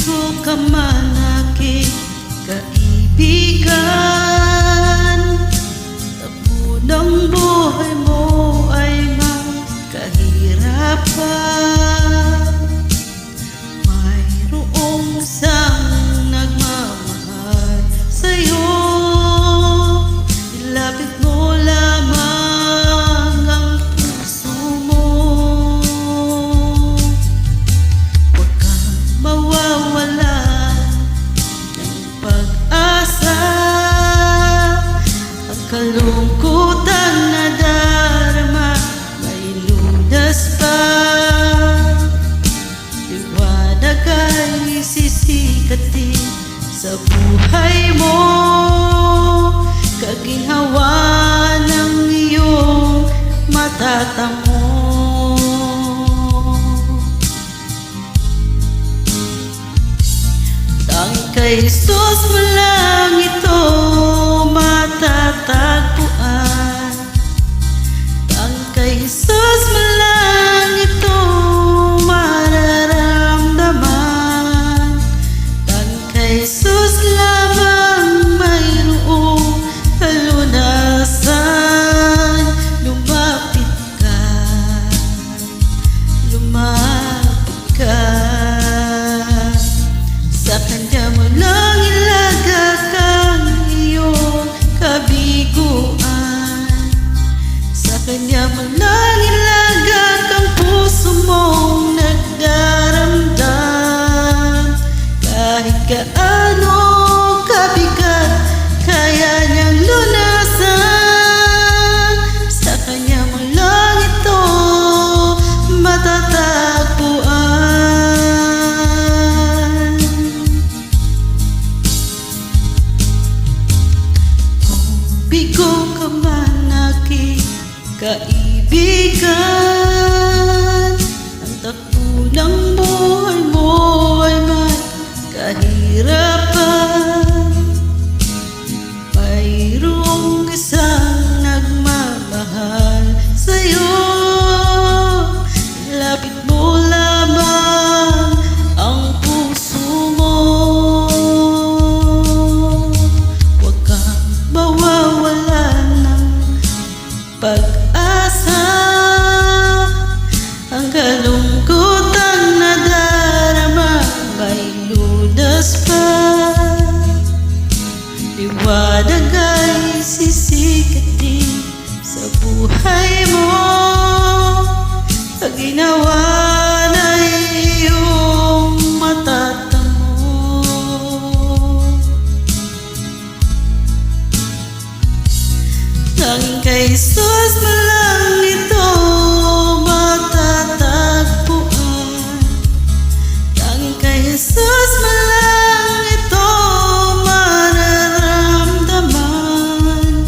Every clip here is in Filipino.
ko ka man aking kaibigan, tabo ng buhay mo ay magkahirapan. Mayroong isang nagmamahal sa'yo, ilapit mo lamang ang puso mo. Huwag kang mawawalan ng pag-asa, ang kalungkutan na darama may lunas pa. Liwanag ay sisikatin sa buhay mo, kaginhawa ng iyong matatamo. Tanging kay Jesus mo lang ito matatagpuan. Tanging kay Jesus mo lang ito mararamdaman. Tanging kay Jesus lamang mayroong kalunasan. Lumapit ka, lumapit ka, sa Kanya mo lang ilagak ang iyong kabiguan. Sa Kanya mo lang ilagak ang puso mong nagdaramdam. Kahit gaano kabigat, kaya niyang lunasan. Sa Kanya mo lang ito matatagpuan. Kung bigo ka man aking kaibigan, ang takbo ng buhay mo ay may kahirapan. Mayroong isang nagmamahal sa'yo, lapit mo lamang ang puso mo. Huwag kang mawawalan ng pag-asa, ang kalungkutan na darama may lunas pa. Liwanag ay sisikatin sa buhay mo, ginawa na iyong matatamo. Tanging kay Jesus mo lang ito matatagpuan. Tanging kay Jesus mo lang ito mararamdaman.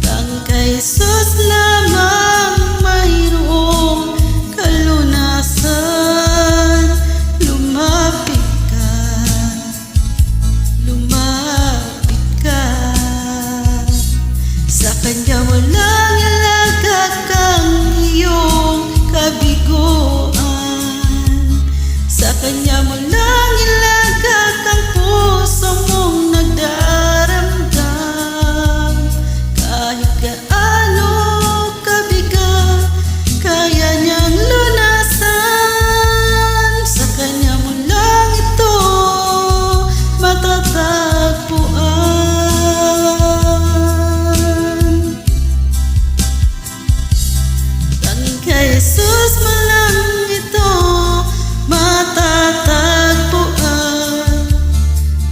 Tanging kay Jesus lamang mayroong kalunasan. Lumapit ka, lumapit ka, sa Kanya mo lang ilagak ang iyong kabiguan. Sa Kanya mo lang ilagak ang puso mong nagdaramdam. Kahit gaano kabigat, kaya niyang lunasan. Sa Kanya mo lang ito matatagpuan. Tanging kay Jesus mo lang ito matatagpuan.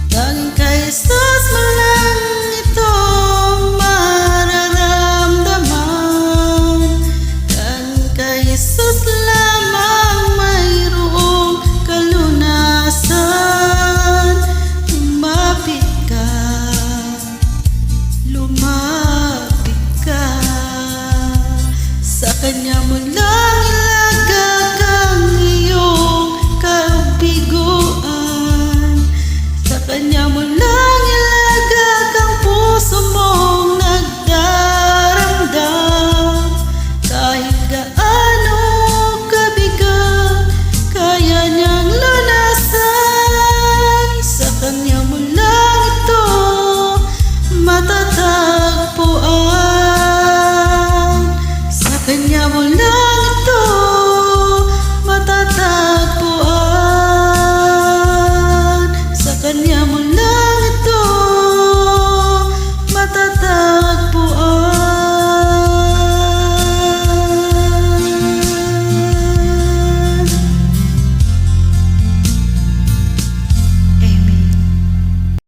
Tanging kay Jesus mo lang ito mararamdaman. Tanging kay Jesus lamang mayroong kalunasan. Lumapit ka, lumapit ka, sa Kanya mo lang